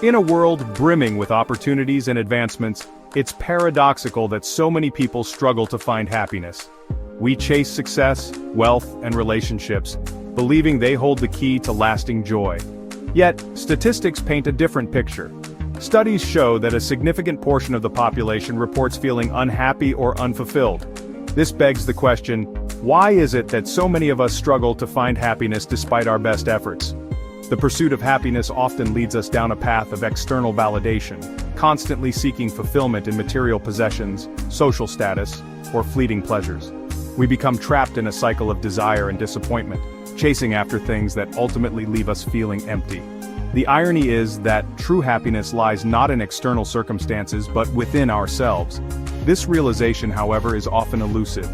In a world brimming with opportunities and advancements, it's paradoxical that so many people struggle to find happiness. We chase success, wealth, and relationships, believing they hold the key to lasting joy. Yet, statistics paint a different picture. Studies show that a significant portion of the population reports feeling unhappy or unfulfilled. This begs the question, why is it that so many of us struggle to find happiness despite our best efforts? The pursuit of happiness often leads us down a path of external validation, constantly seeking fulfillment in material possessions, social status, or fleeting pleasures. We become trapped in a cycle of desire and disappointment, chasing after things that ultimately leave us feeling empty. The irony is that true happiness lies not in external circumstances but within ourselves. This realization, however, is often elusive.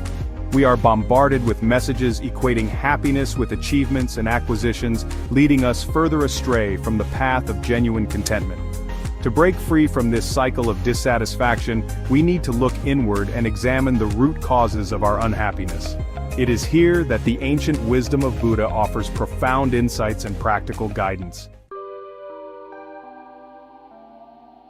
We are bombarded with messages equating happiness with achievements and acquisitions, leading us further astray from the path of genuine contentment. To break free from this cycle of dissatisfaction, we need to look inward and examine the root causes of our unhappiness. It is here that the ancient wisdom of Buddha offers profound insights and practical guidance.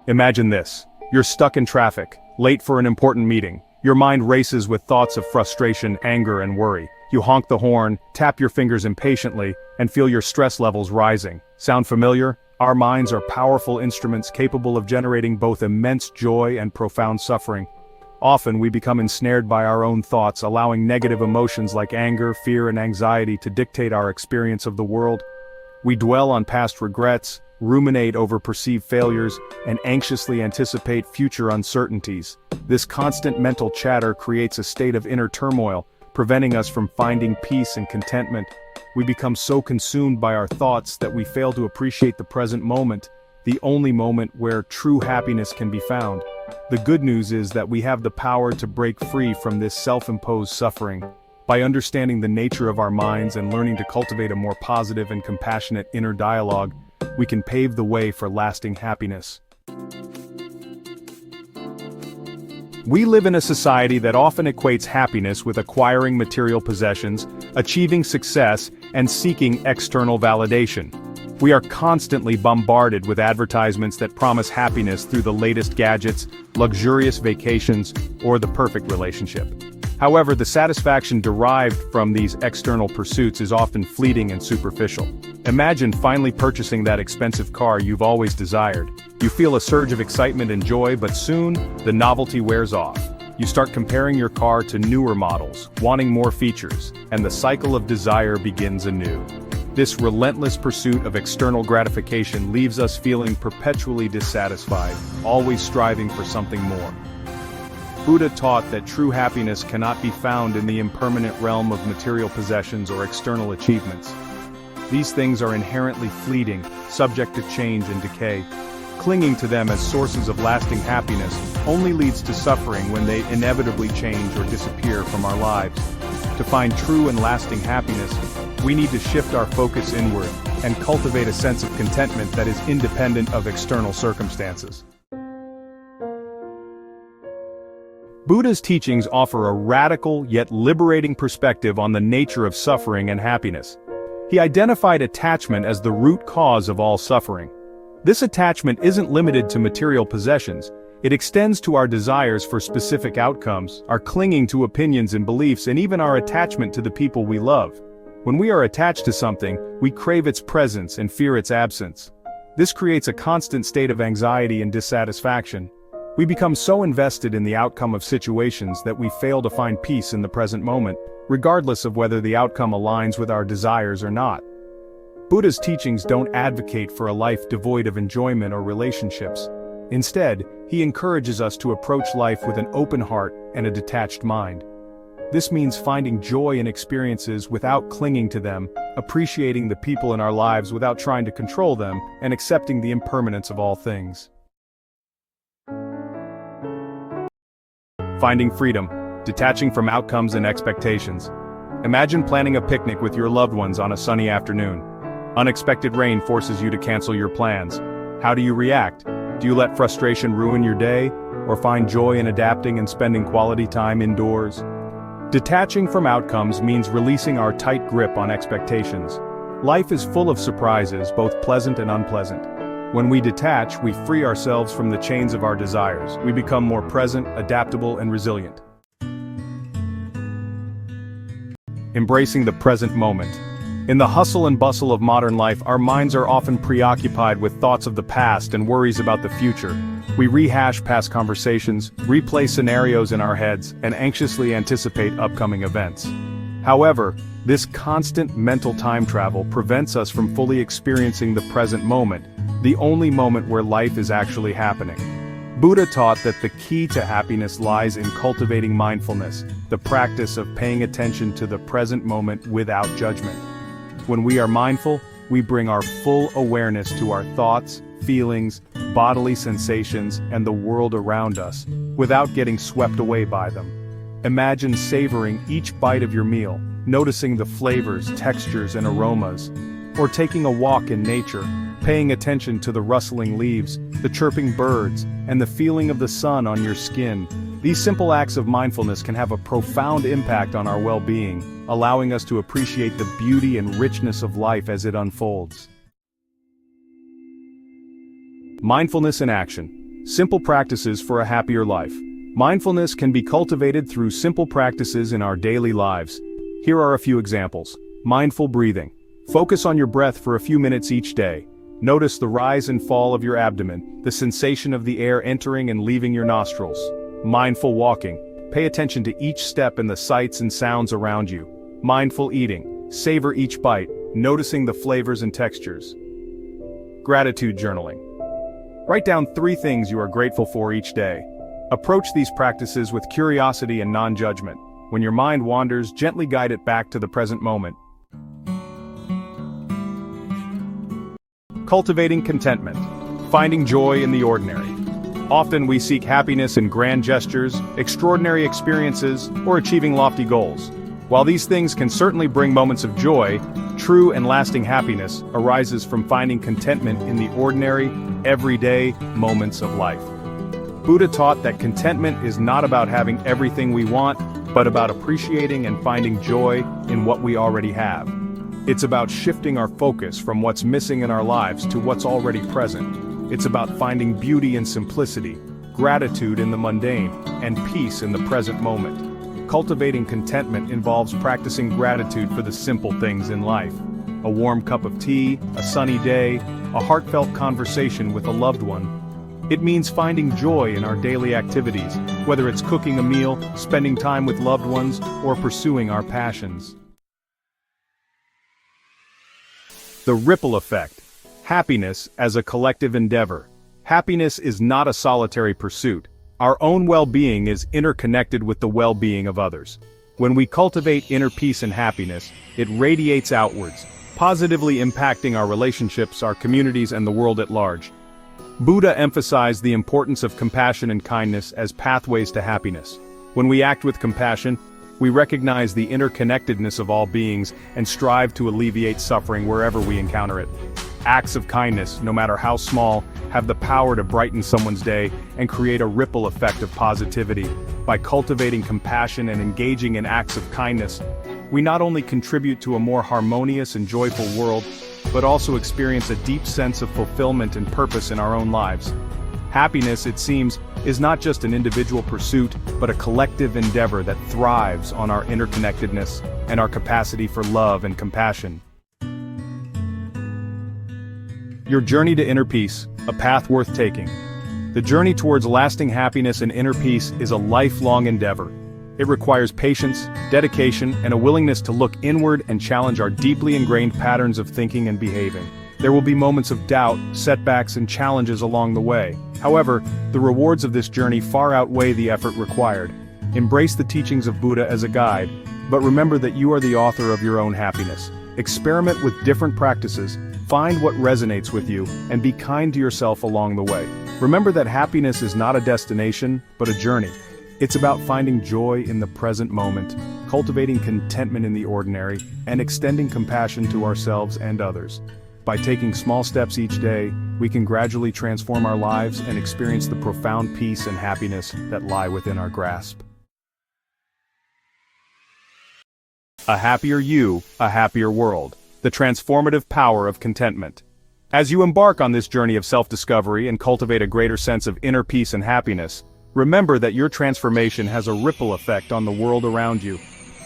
Imagine this. You're stuck in traffic, late for an important meeting. Your mind races with thoughts of frustration, anger, and worry. You honk the horn, tap your fingers impatiently, and feel your stress levels rising. Sound familiar? Our minds are powerful instruments capable of generating both immense joy and profound suffering. Often we become ensnared by our own thoughts, allowing negative emotions like anger, fear, and anxiety to dictate our experience of the world. We dwell on past regrets, ruminate over perceived failures, and anxiously anticipate future uncertainties. This constant mental chatter creates a state of inner turmoil, preventing us from finding peace and contentment. We become so consumed by our thoughts that we fail to appreciate the present moment, the only moment where true happiness can be found. The good news is that we have the power to break free from this self-imposed suffering. By understanding the nature of our minds and learning to cultivate a more positive and compassionate inner dialogue, we can pave the way for lasting happiness. We live in a society that often equates happiness with acquiring material possessions, achieving success, and seeking external validation. We are constantly bombarded with advertisements that promise happiness through the latest gadgets, luxurious vacations, or the perfect relationship. However, the satisfaction derived from these external pursuits is often fleeting and superficial. Imagine finally purchasing that expensive car you've always desired. You feel a surge of excitement and joy, but soon, the novelty wears off. You start comparing your car to newer models, wanting more features, and the cycle of desire begins anew. This relentless pursuit of external gratification leaves us feeling perpetually dissatisfied, always striving for something more. Buddha taught that true happiness cannot be found in the impermanent realm of material possessions or external achievements. These things are inherently fleeting, subject to change and decay. Clinging to them as sources of lasting happiness only leads to suffering when they inevitably change or disappear from our lives. To find true and lasting happiness, we need to shift our focus inward and cultivate a sense of contentment that is independent of external circumstances. Buddha's teachings offer a radical yet liberating perspective on the nature of suffering and happiness. He identified attachment as the root cause of all suffering. This attachment isn't limited to material possessions. It extends to our desires for specific outcomes, our clinging to opinions and beliefs, and even our attachment to the people we love. When we are attached to something, we crave its presence and fear its absence. This creates a constant state of anxiety and dissatisfaction. We become so invested in the outcome of situations that we fail to find peace in the present moment, regardless of whether the outcome aligns with our desires or not. Buddha's teachings don't advocate for a life devoid of enjoyment or relationships. Instead, he encourages us to approach life with an open heart and a detached mind. This means finding joy in experiences without clinging to them, appreciating the people in our lives without trying to control them, and accepting the impermanence of all things. Finding freedom, detaching from outcomes and expectations. Imagine planning a picnic with your loved ones on a sunny afternoon. Unexpected rain forces you to cancel your plans. How do you react? Do you let frustration ruin your day, or find joy in adapting and spending quality time indoors? Detaching from outcomes means releasing our tight grip on expectations. Life is full of surprises, both pleasant and unpleasant. When we detach, we free ourselves from the chains of our desires. We become more present, adaptable, and resilient. Embracing the present moment. In the hustle and bustle of modern life, our minds are often preoccupied with thoughts of the past and worries about the future. We rehash past conversations, replay scenarios in our heads, and anxiously anticipate upcoming events. However, this constant mental time travel prevents us from fully experiencing the present moment, the only moment where life is actually happening. Buddha taught that the key to happiness lies in cultivating mindfulness, the practice of paying attention to the present moment without judgment. When we are mindful, we bring our full awareness to our thoughts, feelings, bodily sensations, and the world around us, without getting swept away by them. Imagine savoring each bite of your meal, noticing the flavors, textures, and aromas, or taking a walk in nature, paying attention to the rustling leaves, the chirping birds, and the feeling of the sun on your skin. These simple acts of mindfulness can have a profound impact on our well-being, allowing us to appreciate the beauty and richness of life as it unfolds. Mindfulness in action. Simple practices for a happier life. Mindfulness can be cultivated through simple practices in our daily lives. Here are a few examples. Mindful breathing. Focus on your breath for a few minutes each day. Notice the rise and fall of your abdomen, the sensation of the air entering and leaving your nostrils. Mindful walking. Pay attention to each step and the sights and sounds around you. Mindful eating. Savor each bite, noticing the flavors and textures. Gratitude journaling. Write down 3 things you are grateful for each day. Approach these practices with curiosity and non-judgment. When your mind wanders, gently guide it back to the present moment. Cultivating contentment. Finding joy in the ordinary. Often we seek happiness in grand gestures, extraordinary experiences, or achieving lofty goals. While these things can certainly bring moments of joy, true and lasting happiness arises from finding contentment in the ordinary, everyday moments of life. Buddha taught that contentment is not about having everything we want, but about appreciating and finding joy in what we already have. It's about shifting our focus from what's missing in our lives to what's already present. It's about finding beauty in simplicity, gratitude in the mundane, and peace in the present moment. Cultivating contentment involves practicing gratitude for the simple things in life. A warm cup of tea, a sunny day, a heartfelt conversation with a loved one. It means finding joy in our daily activities, whether it's cooking a meal, spending time with loved ones, or pursuing our passions. The ripple effect. Happiness as a collective endeavor. Happiness is not a solitary pursuit. Our own well-being is interconnected with the well-being of others. When we cultivate inner peace and happiness, it radiates outwards, positively impacting our relationships, our communities, and the world at large. Buddha emphasized the importance of compassion and kindness as pathways to happiness. When we act with compassion, we recognize the interconnectedness of all beings and strive to alleviate suffering wherever we encounter it. Acts of kindness, no matter how small, have the power to brighten someone's day and create a ripple effect of positivity. By cultivating compassion and engaging in acts of kindness, we not only contribute to a more harmonious and joyful world, but also experience a deep sense of fulfillment and purpose in our own lives. Happiness, it seems, is not just an individual pursuit, but a collective endeavor that thrives on our interconnectedness and our capacity for love and compassion. Your journey to inner peace, a path worth taking. The journey towards lasting happiness and inner peace is a lifelong endeavor. It requires patience, dedication, and a willingness to look inward and challenge our deeply ingrained patterns of thinking and behaving. There will be moments of doubt, setbacks, and challenges along the way. However, the rewards of this journey far outweigh the effort required. Embrace the teachings of Buddha as a guide, but remember that you are the author of your own happiness. Experiment with different practices, find what resonates with you, and be kind to yourself along the way. Remember that happiness is not a destination, but a journey. It's about finding joy in the present moment, cultivating contentment in the ordinary, and extending compassion to ourselves and others. By taking small steps each day, we can gradually transform our lives and experience the profound peace and happiness that lie within our grasp. A happier you, a happier world. The transformative power of contentment. As you embark on this journey of self-discovery and cultivate a greater sense of inner peace and happiness, remember that your transformation has a ripple effect on the world around you.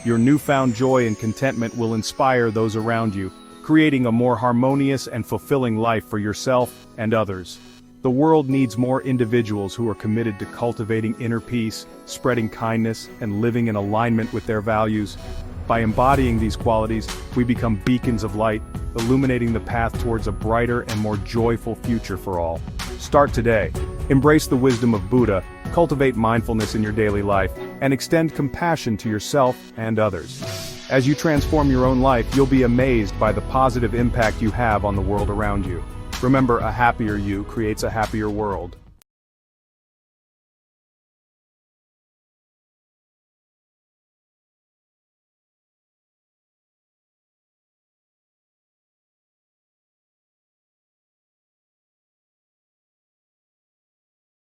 Your newfound joy and contentment will inspire those around you, creating a more harmonious and fulfilling life for yourself and others. The world needs more individuals who are committed to cultivating inner peace, spreading kindness, and living in alignment with their values. By embodying these qualities, we become beacons of light, illuminating the path towards a brighter and more joyful future for all. Start today. Embrace the wisdom of Buddha, cultivate mindfulness in your daily life, and extend compassion to yourself and others. As you transform your own life, you'll be amazed by the positive impact you have on the world around you. Remember, a happier you creates a happier world.